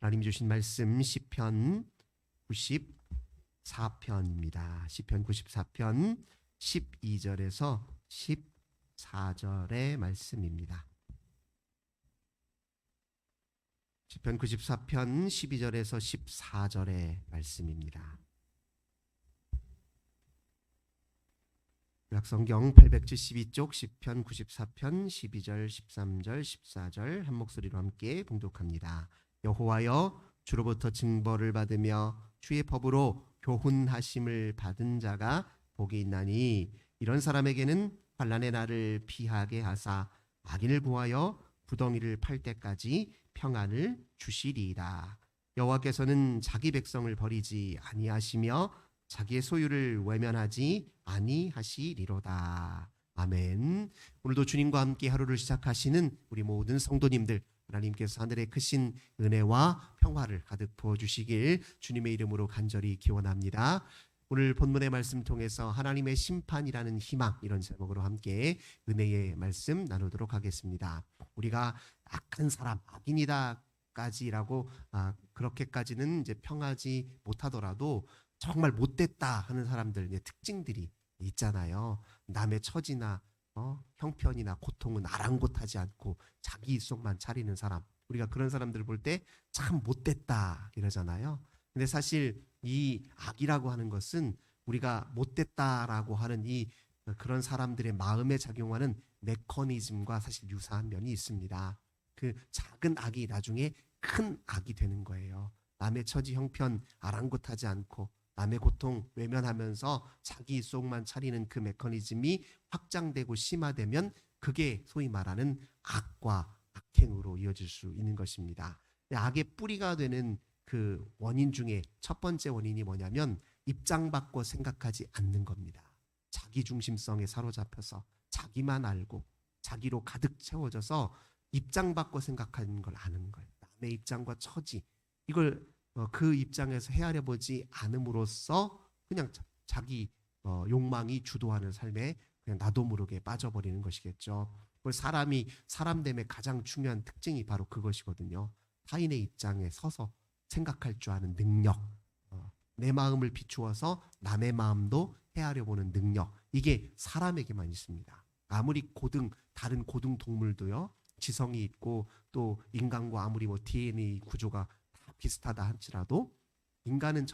하나님 주신 말씀 시편 94편입니다. 시편 94편 12절에서 14절의 말씀입니다. 시편 94편 12절에서 14절의 말씀입니다. 약성경 872쪽 시편 94편 12절, 13절, 14절 한 목소리로 함께 봉독합니다. 여호와여, 주로부터 징벌을 받으며 주의 법으로 교훈하심을 받은 자가 복이 있나니 이런 사람에게는 환난의 날을 피하게 하사 악인을 구하여 구덩이를 팔 때까지 평안을 주시리이다. 여호와께서는 자기 백성을 버리지 아니하시며 자기의 소유를 외면하지 아니하시리로다. 아멘. 오늘도 주님과 함께 하루를 시작하시는 우리 모든 성도님들, 하나님께서 하늘의 크신 은혜와 평화를 가득 부어주시길 주님의 이름으로 간절히 기원합니다. 오늘 본문의 말씀 통해서 하나님의 심판이라는 희망, 이런 제목으로 함께 은혜의 말씀 나누도록 하겠습니다. 우리가 악한 사람, 악인이다까지라고 그렇게까지는 이제 평하지 못하더라도 정말 못됐다 하는 사람들 특징들이 있잖아요. 남의 처지나 형편이나 고통은 아랑곳하지 않고 자기 속만 차리는 사람, 우리가 그런 사람들을 볼 때 참 못됐다 이러잖아요. 근데 사실 이 악이라고 하는 것은 우리가 못됐다라고 하는 그런 사람들의 마음에 작용하는 메커니즘과 사실 유사한 면이 있습니다. 그 작은 악이 나중에 큰 악이 되는 거예요. 남의 처지 형편 아랑곳하지 않고 남의 고통 외면하면서 자기 속만 차리는 그 메커니즘이 확장되고 심화되면 그게 소위 말하는 악과 악행으로 이어질 수 있는 것입니다. 악의 뿌리가 되는 그 원인 중에 첫 번째 원인이 뭐냐면 입장 바꿔 생각하지 않는 겁니다. 자기 중심성에 사로잡혀서 자기만 알고 자기로 가득 채워져서 입장 바꿔 생각하는 걸 아는 거예요. 남의 입장과 처지, 이걸 그 입장에서 헤아려 보지 않음으로써 그냥 자기 욕망이 주도하는 삶에 그냥 나도 모르게 빠져버리는 것이겠죠. 사람됨의 가장 중요한 특징이 바로 그것이거든요. 타인의 입장에 서서 생각할 줄 아는 능력, 내 마음을 비추어서 남의 마음도 헤아려 보는 능력, 이게 사람에게만 있습니다. 아무리 다른 고등 동물도요, 지성이 있고 또 인간과 아무리 DNA 구조가 비슷하다 할지라도 인간은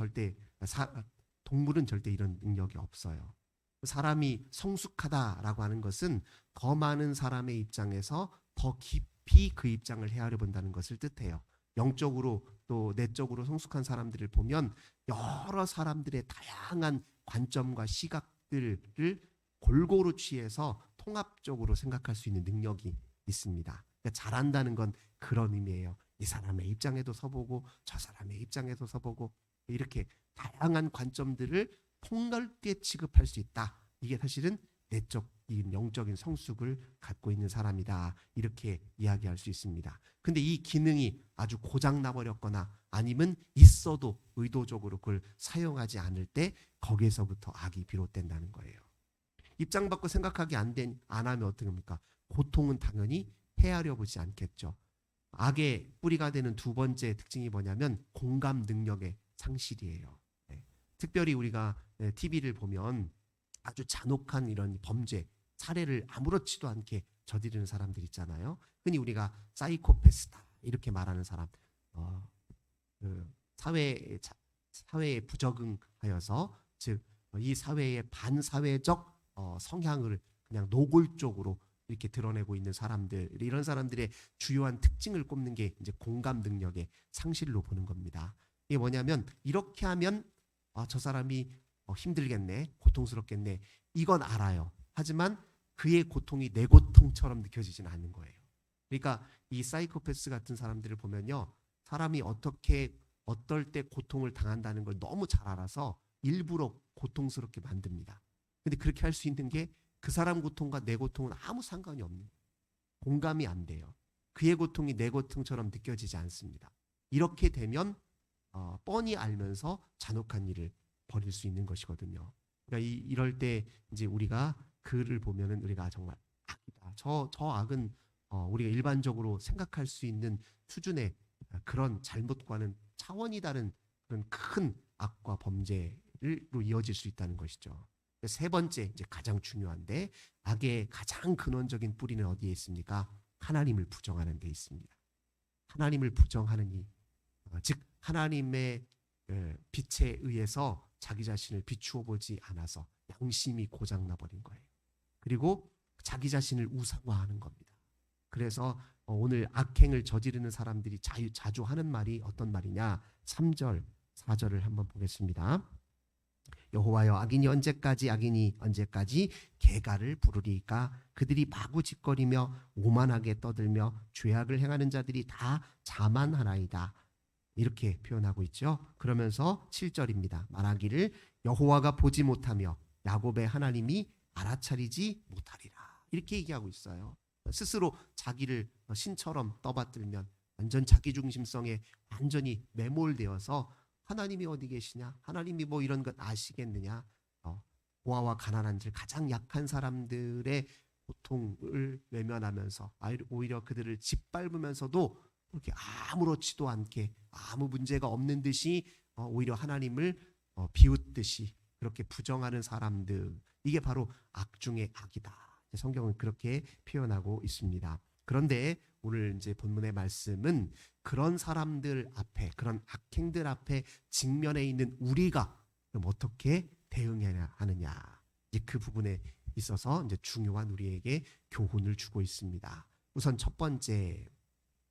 동물은 절대 이런 능력이 없어요. 사람이 성숙하다라고 하는 것은 더 많은 사람의 입장에서 더 깊이 그 입장을 헤아려 본다는 것을 뜻해요. 영적으로 또 내적으로 성숙한 사람들을 보면 여러 사람들의 다양한 관점과 시각들을 골고루 취해서 통합적으로 생각할 수 있는 능력이 있습니다. 그러니까 잘한다는 건 그런 의미예요. 이 사람의 입장에도 서보고 저 사람의 입장에도 서보고 이렇게 다양한 관점들을 폭넓게 취급할 수 있다. 이게 사실은 내적인 영적인 성숙을 갖고 있는 사람이다. 이렇게 이야기할 수 있습니다. 근데 이 기능이 아주 고장나 버렸거나 아니면 있어도 의도적으로 그걸 사용하지 않을 때 거기에서부터 악이 비롯된다는 거예요. 입장 바꿔 생각하기 안 하면 어떻게 합니까? 고통은 당연히 헤아려 보지 않겠죠. 악의 뿌리가 되는 두 번째 특징이 뭐냐면 공감 능력의 상실이에요. 특별히 우리가 TV를 보면 아주 잔혹한 이런 범죄, 살해를 아무렇지도 않게 저지르는 사람들 있잖아요. 흔히 우리가 사이코패스다 이렇게 말하는 사람, 사회에 부적응하여서, 즉 이 사회의 반사회적 성향을 그냥 노골적으로 이렇게 드러내고 있는 사람들, 이런 사람들의 주요한 특징을 꼽는 게 이제 공감 능력의 상실로 보는 겁니다. 이게 뭐냐면 이렇게 하면 저 사람이 힘들겠네, 고통스럽겠네, 이건 알아요. 하지만 그의 고통이 내 고통처럼 느껴지지는 않는 거예요. 그러니까 이 사이코패스 같은 사람들을 보면요, 사람이 어떨 때 고통을 당한다는 걸 너무 잘 알아서 일부러 고통스럽게 만듭니다. 근데 그렇게 할 수 있는 게 그 사람 고통과 내 고통은 아무 상관이 없는 거예요. 공감이 안 돼요. 그의 고통이 내 고통처럼 느껴지지 않습니다. 이렇게 되면 뻔히 알면서 잔혹한 일을 벌일 수 있는 것이거든요. 그러니까 이럴 때 이제 우리가 그를 보면은 우리가 정말 악이다. 저 악은 우리가 일반적으로 생각할 수 있는 수준의 그런 잘못과는 차원이 다른 그런 큰 악과 범죄로 이어질 수 있다는 것이죠. 세 번째, 이제 가장 중요한데, 악의 가장 근원적인 뿌리는 어디에 있습니까? 하나님을 부정하는 데 있습니다. 하나님을 부정하는 즉 하나님의 빛에 의해서 자기 자신을 비추어 보지 않아서 양심이 고장나 버린 거예요. 그리고 자기 자신을 우상화하는 겁니다. 그래서 오늘 악행을 저지르는 사람들이 자주 하는 말이 어떤 말이냐? 3절, 4절을 한번 보겠습니다. 여호와여, 악인이 언제까지 개가를 부르리까? 그들이 마구 짓거리며 오만하게 떠들며 죄악을 행하는 자들이 다 자만하나이다. 이렇게 표현하고 있죠. 그러면서 7절입니다. 말하기를 여호와가 보지 못하며 야곱의 하나님이 알아차리지 못하리라. 이렇게 얘기하고 있어요. 스스로 자기를 신처럼 떠받들면 완전 자기중심성에 완전히 매몰되어서 하나님이 어디 계시냐? 하나님이 뭐 이런 것 아시겠느냐? 고아와 가난한 자, 가장 약한 사람들의 고통을 외면하면서 오히려 그들을 짓밟으면서도 그렇게 아무렇지도 않게 아무 문제가 없는 듯이 오히려 하나님을 비웃듯이 그렇게 부정하는 사람들, 이게 바로 악 중의 악이다. 성경은 그렇게 표현하고 있습니다. 그런데 오늘 이제 본문의 말씀은 그런 사람들 앞에, 그런 악행들 앞에 직면해 있는 우리가 그럼 어떻게 대응해야 하느냐, 이제 그 부분에 있어서 이제 중요한 우리에게 교훈을 주고 있습니다. 우선 첫 번째,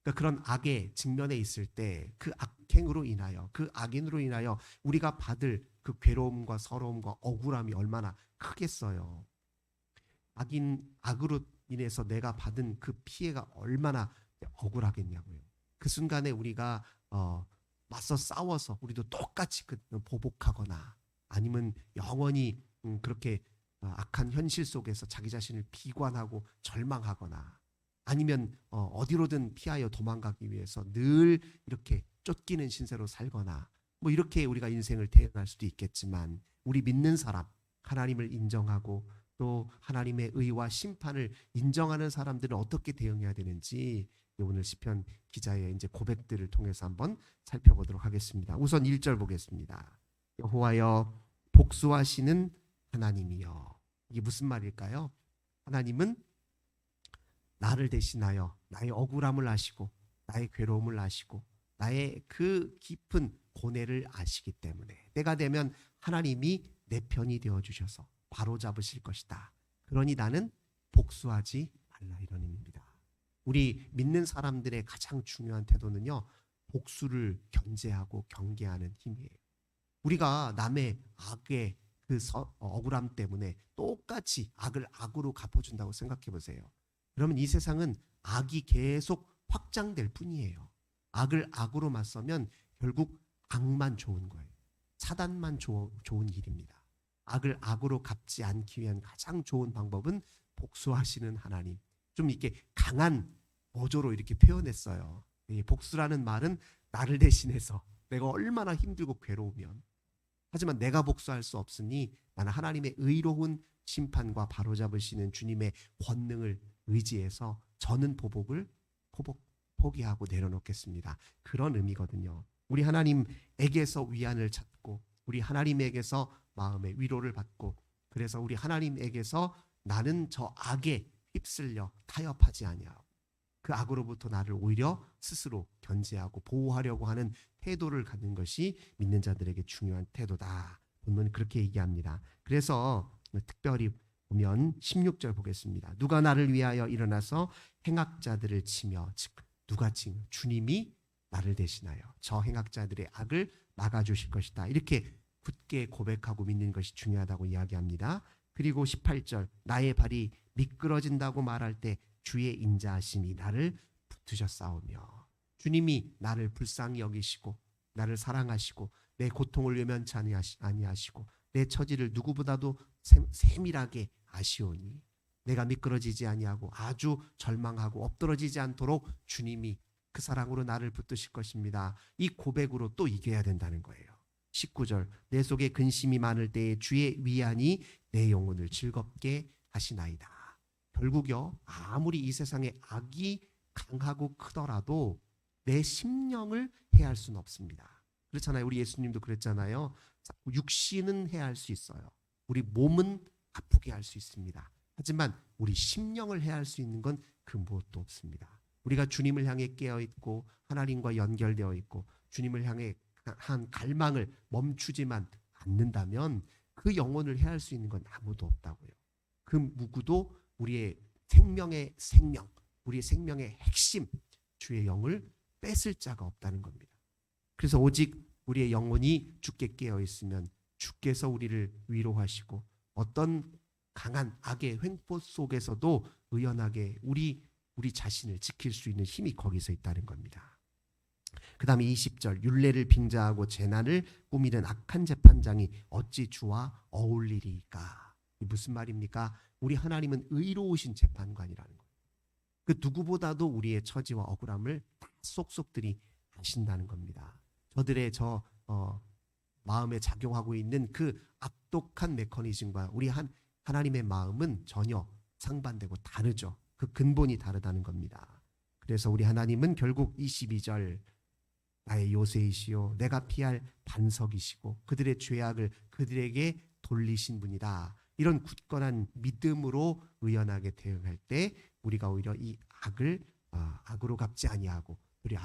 그러니까 그런 악에 직면해 있을 때 그 악행으로 인하여, 그 악인으로 인하여 우리가 받을 그 괴로움과 서러움과 억울함이 얼마나 크겠어요. 악으로 인해서 내가 받은 그 피해가 얼마나 억울하겠냐고요. 그 순간에 우리가 맞서 싸워서 우리도 똑같이 보복하거나 아니면 영원히 그렇게 악한 현실 속에서 자기 자신을 비관하고 절망하거나 아니면 어디로든 피하여 도망가기 위해서 늘 이렇게 쫓기는 신세로 살거나 뭐 이렇게 우리가 인생을 태어날 수도 있겠지만, 우리 믿는 사람, 하나님을 인정하고 또 하나님의 의와 심판을 인정하는 사람들은 어떻게 대응해야 되는지 오늘 시편 기자의 이제 고백들을 통해서 한번 살펴보도록 하겠습니다. 우선 1절 보겠습니다. 여호와여, 복수하시는 하나님이여. 이게 무슨 말일까요? 하나님은 나를 대신하여 나의 억울함을 아시고 나의 괴로움을 아시고 나의 그 깊은 고뇌를 아시기 때문에 때가 되면 하나님이 내 편이 되어주셔서 바로잡으실 것이다. 그러니 나는 복수하지 말라, 이런 의미입니다. 우리 믿는 사람들의 가장 중요한 태도는요, 복수를 견제하고 경계하는 힘이에요. 우리가 남의 악의 그 억울함 때문에 똑같이 악을 악으로 갚아준다고 생각해 보세요. 그러면 이 세상은 악이 계속 확장될 뿐이에요. 악을 악으로 맞서면 결국 악만 좋은 거예요. 사단만 좋은 일입니다. 악을 악으로 갚지 않기 위한 가장 좋은 방법은 복수하시는 하나님. 좀 이렇게 강한 어조로 이렇게 표현했어요. 복수라는 말은 나를 대신해서 내가 얼마나 힘들고 괴로우면, 하지만 내가 복수할 수 없으니 나는 하나님의 의로운 심판과 바로잡으시는 주님의 권능을 의지해서 저는 포기하고 내려놓겠습니다. 그런 의미거든요. 우리 하나님에게서 위안을 찾고 우리 하나님에게서 마음의 위로를 받고, 그래서 우리 하나님에게서 나는 저 악에 휩쓸려 타협하지 아니하고 그 악으로부터 나를 오히려 스스로 견제하고 보호하려고 하는 태도를 갖는 것이 믿는 자들에게 중요한 태도다. 본문은 그렇게 얘기합니다. 그래서 특별히 보면 16절 보겠습니다. 누가 나를 위하여 일어나서 행악자들을 치며, 즉 누가 치며 주님이 나를 대신하여 저 행악자들의 악을 막아주실 것이다. 이렇게 굳게 고백하고 믿는 것이 중요하다고 이야기합니다. 그리고 18절, 나의 발이 미끄러진다고 말할 때 주의 인자하심이 나를 붙드셨사오며, 주님이 나를 불쌍히 여기시고 나를 사랑하시고 내 고통을 외면치 아니하시고 내 처지를 누구보다도 세밀하게 아시오니 내가 미끄러지지 아니하고 아주 절망하고 엎드러지지 않도록 주님이 그 사랑으로 나를 붙드실 것입니다. 이 고백으로 또 이겨야 된다는 거예요. 19절, 내 속에 근심이 많을 때에 주의 위안이 내 영혼을 즐겁게 하시나이다. 결국요, 아무리 이 세상에 악이 강하고 크더라도 내 심령을 해할 수는 없습니다. 그렇잖아요. 우리 예수님도 그랬잖아요. 육신은 해할 수 있어요. 우리 몸은 아프게 할 수 있습니다. 하지만 우리 심령을 해할 수 있는 건 그 무엇도 없습니다. 우리가 주님을 향해 깨어있고 하나님과 연결되어 있고 주님을 향해 한 갈망을 멈추지만 않는다면 그 영혼을 해할 수 있는 건 아무도 없다고요. 그 누구도 우리의 생명의 생명, 우리의 생명의 핵심, 주의 영을 뺏을 자가 없다는 겁니다. 그래서 오직 우리의 영혼이 주께 깨어있으면 주께서 우리를 위로하시고 어떤 강한 악의 횡포 속에서도 의연하게 우리 자신을 지킬 수 있는 힘이 거기서 있다는 겁니다. 그 다음에 20절 율례를 빙자하고 재난을 꾸미는 악한 재판장이 어찌 주와 어울리리까. 무슨 말입니까? 우리 하나님은 의로우신 재판관이라는 거예요. 그 누구보다도 우리의 처지와 억울함을 다 쏙쏙들이 아신다는 겁니다. 저들의 마음에 작용하고 있는 그 악독한 메커니즘과 우리 하나님의 마음은 전혀 상반되고 다르죠. 그 근본이 다르다는 겁니다. 그래서 우리 하나님은 결국 22절 나의 요새이시요 내가 피할 반석이시고 그들의 죄악을 그들에게 돌리신 분이다. 이런 굳건한 믿음으로 의연하게 대응할 때 우리가 오히려 이 악을 악으로 갚지 아니하고 우리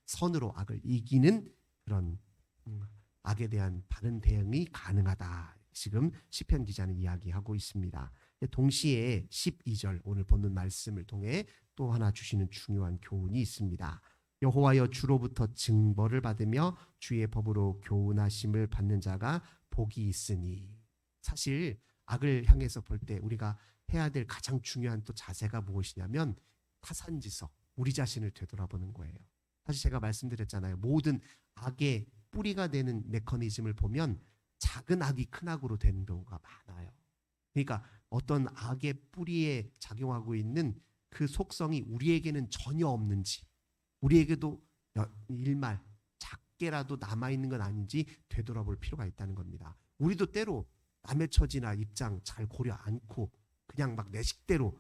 선으로 악을 이기는 그런 악에 대한 바른 대응이 가능하다. 지금 시편 기자는 이야기하고 있습니다. 동시에 12절 오늘 보는 말씀을 통해 또 하나 주시는 중요한 교훈이 있습니다. 여호와여 주로부터 징벌을 받으며 주의 법으로 교훈하심을 받는 자가 복이 있으니. 사실 악을 향해서 볼 때 우리가 해야 될 가장 중요한 또 자세가 무엇이냐면 타산지석, 우리 자신을 되돌아보는 거예요. 사실 제가 말씀드렸잖아요. 모든 악의 뿌리가 되는 메커니즘을 보면 작은 악이 큰 악으로 되는 경우가 많아요. 그러니까 어떤 악의 뿌리에 작용하고 있는 그 속성이 우리에게는 전혀 없는지, 우리에게도 일말 작게라도 남아있는 건 아닌지 되돌아볼 필요가 있다는 겁니다. 우리도 때로 남의 처지나 입장 잘 고려 않고 그냥 막 내 식대로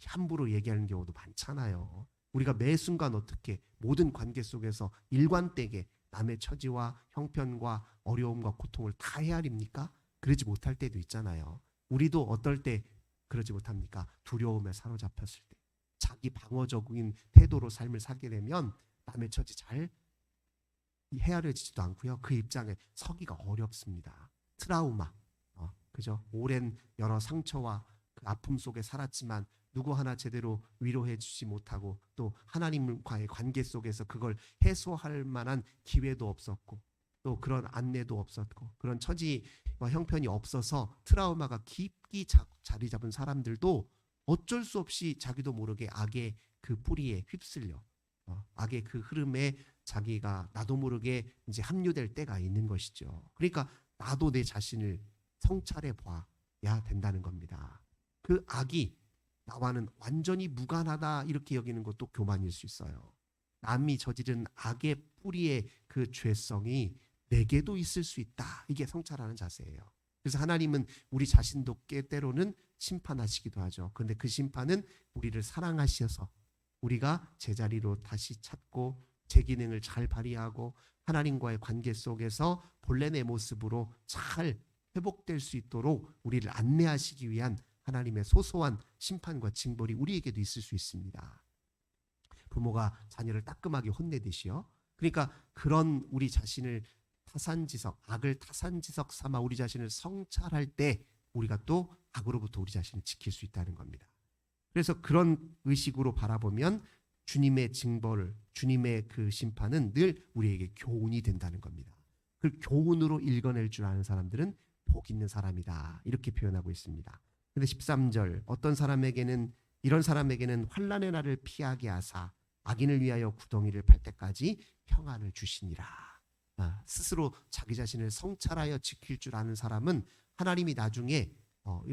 함부로 얘기하는 경우도 많잖아요. 우리가 매 순간 어떻게 모든 관계 속에서 일관되게 남의 처지와 형편과 어려움과 고통을 다 헤아립니까? 그러지 못할 때도 있잖아요. 우리도 어떨 때 그러지 못합니까? 두려움에 사로잡혔을 때 자기 방어적인 태도로 삶을 살게 되면 남의 처지 잘 헤아려지지도 않고요. 그 입장에 서기가 어렵습니다. 트라우마, 그죠? 오랜 여러 상처와 그 아픔 속에 살았지만 누구 하나 제대로 위로해 주지 못하고 또 하나님과의 관계 속에서 그걸 해소할 만한 기회도 없었고 또 그런 안내도 없었고 그런 처지와 형편이 없어서 트라우마가 깊이 자리 잡은 사람들도 어쩔 수 없이 자기도 모르게 악의 그 뿌리에 휩쓸려 악의 그 흐름에 자기가 나도 모르게 이제 합류될 때가 있는 것이죠. 그러니까 나도 내 자신을 성찰해 봐야 된다는 겁니다. 그 악이 나와는 완전히 무관하다 이렇게 여기는 것도 교만일 수 있어요. 남이 저지른 악의 뿌리의 그 죄성이 내게도 있을 수 있다. 이게 성찰하는 자세예요. 그래서 하나님은 우리 자신도 때로는 심판하시기도 하죠. 그런데 그 심판은 우리를 사랑하셔서 우리가 제자리로 다시 찾고 제 기능을 잘 발휘하고 하나님과의 관계 속에서 본래 내 모습으로 잘 회복될 수 있도록 우리를 안내하시기 위한 하나님의 소소한 심판과 징벌이 우리에게도 있을 수 있습니다. 부모가 자녀를 따끔하게 혼내듯이요. 그러니까 그런 우리 자신을 타산지석, 악을 타산지석 삼아 우리 자신을 성찰할 때 우리가 또 악으로부터 우리 자신을 지킬 수 있다는 겁니다. 그래서 그런 의식으로 바라보면 주님의 징벌, 주님의 그 심판은 늘 우리에게 교훈이 된다는 겁니다. 그 교훈으로 읽어낼 줄 아는 사람들은 복 있는 사람이다. 이렇게 표현하고 있습니다. 근데 13절 이런 사람에게는 환난의 날을 피하게 하사 악인을 위하여 구덩이를 팔 때까지 평안을 주시니라. 스스로 자기 자신을 성찰하여 지킬 줄 아는 사람은 하나님이 나중에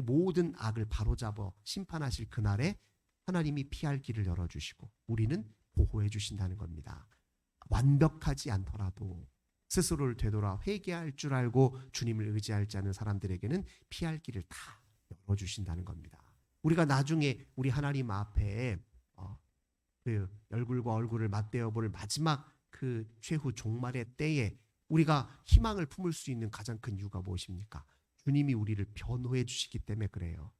모든 악을 바로잡아 심판하실 그날에 하나님이 피할 길을 열어주시고 우리는 보호해 주신다는 겁니다. 완벽하지 않더라도 스스로를 되돌아 회개할 줄 알고 주님을 의지하지 않은 사람들에게는 피할 길을 다 열어주신다는 겁니다. 우리가 나중에 우리 하나님 앞에 그 얼굴과 얼굴을 맞대어 볼 마지막 그 최후 종말의 때에 우리가 희망을 품을 수 있는 가장 큰 이유가 무엇입니까? 주님이 우리를 변호해 주시기 때문에 그래요.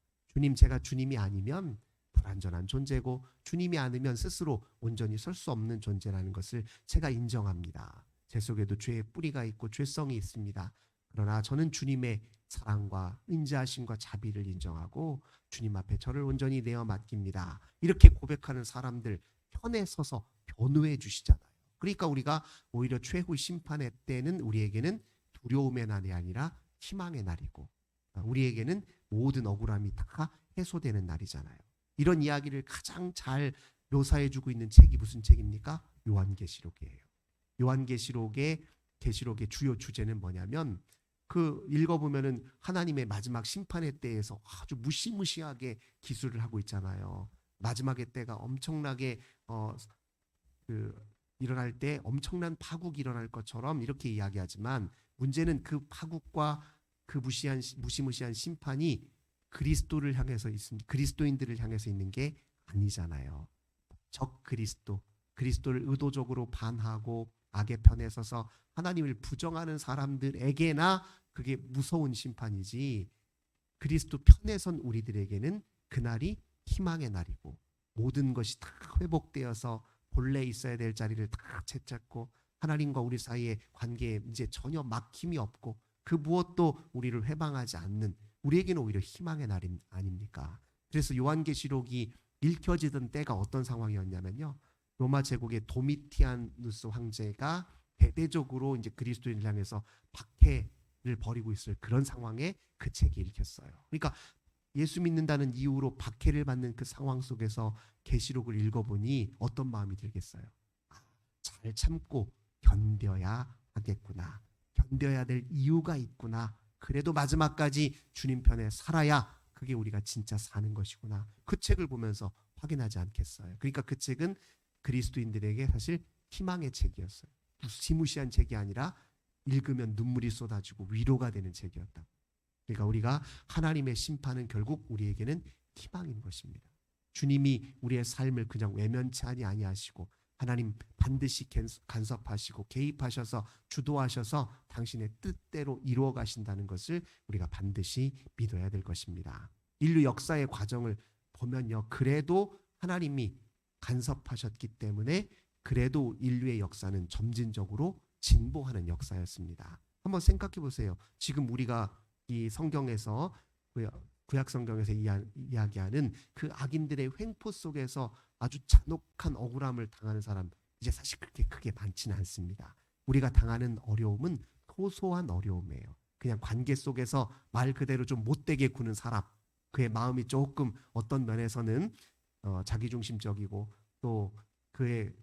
제가 주님이 아니면 불완전한 존재고 주님이 아니면 스스로 온전히 설 수 없는 존재라는 것을 제가 인정합니다. 제 속에도 죄의 뿌리가 있고 죄성이 있습니다. 그러나 저는 주님의 사랑과 인자하심과 자비를 인정하고 주님 앞에 저를 온전히 내어 맡깁니다. 이렇게 고백하는 사람들 편에 서서 변호해 주시잖아요. 그러니까 우리가 오히려 최후 심판의 때는 우리에게는 두려움의 날이 아니라 희망의 날이고 우리에게는 모든 억울함이 다 해소되는 날이잖아요. 이런 이야기를 가장 잘 묘사해주고 있는 책이 무슨 책입니까? 요한계시록이에요. 요한계시록의 주요 주제는 뭐냐면 그 읽어보면은 하나님의 마지막 심판의 때에서 아주 무시무시하게 기술을 하고 있잖아요. 마지막의 때가 엄청나게 일어날 때 엄청난 파국이 일어날 것처럼 이렇게 이야기하지만 문제는 그 파국과 그 무시무시한 심판이 그리스도를 향해서 그리스도인들을 향해서 있는 게 아니잖아요. 적 그리스도를 의도적으로 반하고 악의 편에 서서 하나님을 부정하는 사람들에게나 그게 무서운 심판이지 그리스도 편에 선 우리들에게는 그날이 희망의 날이고 모든 것이 다 회복되어서 본래 있어야 될 자리를 다 채잡고 하나님과 우리 사이의 관계에 이제 전혀 막힘이 없고 그 무엇도 우리를 해방하지 않는 우리에게는 오히려 희망의 날 아닙니까? 그래서 요한계시록이 읽혀지던 때가 어떤 상황이었냐면요. 로마 제국의 도미티아누스 황제가 대대적으로 이제 그리스도인을 향해서 박해를 벌이고 있을 그런 상황에 그 책이 읽혔어요. 그러니까 예수 믿는다는 이유로 박해를 받는 그 상황 속에서 계시록을 읽어보니 어떤 마음이 들겠어요? 잘 참고 견뎌야 하겠구나. 견뎌야 될 이유가 있구나. 그래도 마지막까지 주님 편에 살아야 그게 우리가 진짜 사는 것이구나. 그 책을 보면서 확인하지 않겠어요. 그러니까 그 책은 그리스도인들에게 사실 희망의 책이었어요. 무시무시한 책이 아니라 읽으면 눈물이 쏟아지고 위로가 되는 책이었다. 그러니까 우리가 하나님의 심판은 결국 우리에게는 희망인 것입니다. 주님이 우리의 삶을 그냥 외면치 아니하시고 하나님 반드시 간섭하시고 개입하셔서 주도하셔서 당신의 뜻대로 이루어 가신다는 것을 우리가 반드시 믿어야 될 것입니다. 인류 역사의 과정을 보면요. 그래도 하나님이 간섭하셨기 때문에 그래도 인류의 역사는 점진적으로 진보하는 역사였습니다. 한번 생각해 보세요. 지금 우리가 이 성경에서 구약 성경에서 이야기하는 그 악인들의 횡포 속에서 아주 잔혹한 억울함을 당하는 사람 이제 사실 그렇게 크게 많지는 않습니다. 우리가 당하는 어려움은 소소한 어려움이에요. 그냥 관계 속에서 말 그대로 좀 못되게 구는 사람, 그의 마음이 조금 어떤 면에서는 자기중심적이고 또 그의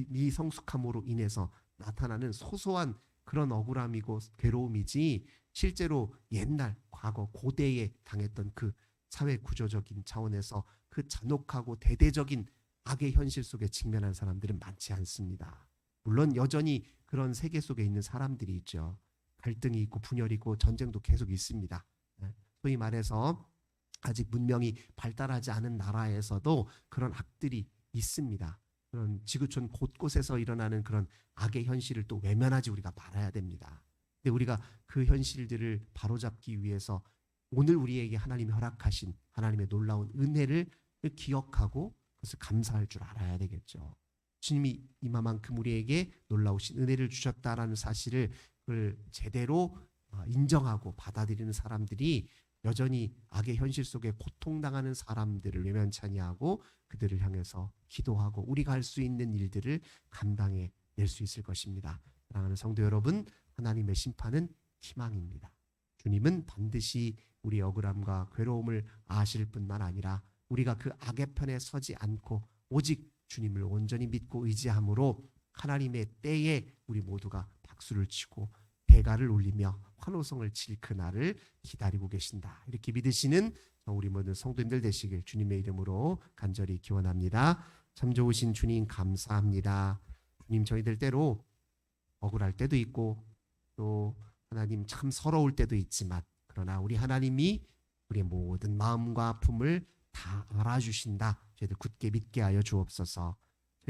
미성숙함으로 인해서 나타나는 소소한 그런 억울함이고 괴로움이지 실제로 옛날 과거 고대에 당했던 그 사회 구조적인 차원에서 그 잔혹하고 대대적인 악의 현실 속에 직면한 사람들은 많지 않습니다. 물론 여전히 그런 세계 속에 있는 사람들이 있죠. 갈등이 있고 분열이 있고 전쟁도 계속 있습니다. 소위 말해서 아직 문명이 발달하지 않은 나라에서도 그런 악들이 있습니다. 그런 지구촌 곳곳에서 일어나는 그런 악의 현실을 또 외면하지 우리가 말아야 됩니다. 근데 우리가 그 현실들을 바로잡기 위해서 오늘 우리에게 하나님이 허락하신 하나님의 놀라운 은혜를 기억하고 그것을 감사할 줄 알아야 되겠죠. 주님이 이만큼 우리에게 놀라우신 은혜를 주셨다라는 사실을 제대로 인정하고 받아들이는 사람들이 여전히 악의 현실 속에 고통당하는 사람들을 외면치 아니하고 그들을 향해서 기도하고 우리가 할 수 있는 일들을 감당해 낼 수 있을 것입니다. 사랑하는 성도 여러분, 하나님의 심판은 희망입니다. 주님은 반드시 우리의 억울함과 괴로움을 아실 뿐만 아니라 우리가 그 악의 편에 서지 않고 오직 주님을 온전히 믿고 의지함으로 하나님의 때에 우리 모두가 박수를 치고 대가를 울리며 환호성을 칠 그날을 기다리고 계신다. 이렇게 믿으시는 우리 모든 성도님들 되시길 주님의 이름으로 간절히 기원합니다. 참 좋으신 주님 감사합니다. 주님 저희들 때로 억울할 때도 있고 또 하나님 참 서러울 때도 있지만 그러나 우리 하나님이 우리의 모든 마음과 아픔을 다 알아주신다. 저희들 굳게 믿게 하여 주옵소서.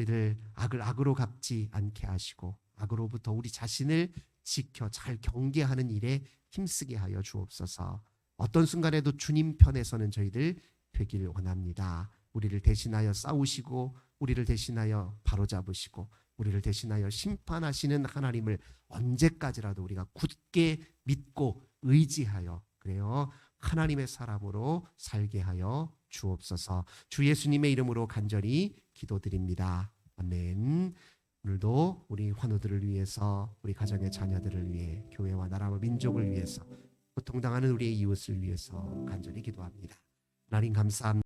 저희들 악을 악으로 갚지 않게 하시고 악으로부터 우리 자신을 지켜 잘 경계하는 일에 힘쓰게 하여 주옵소서. 어떤 순간에도 주님 편에서는 저희들 되길 원합니다. 우리를 대신하여 싸우시고 우리를 대신하여 바로잡으시고 우리를 대신하여 심판하시는 하나님을 언제까지라도 우리가 굳게 믿고 의지하여 그래요 하나님의 사람으로 살게 하여 주옵소서. 주 예수님의 이름으로 간절히 기도드립니다. 아멘. 오늘도 우리 환우들을 위해서 우리 가정의 자녀들을 위해 교회와 나라와 민족을 위해서 고통당하는 우리의 이웃을 위해서 간절히 기도합니다. 하나님 감사합니다.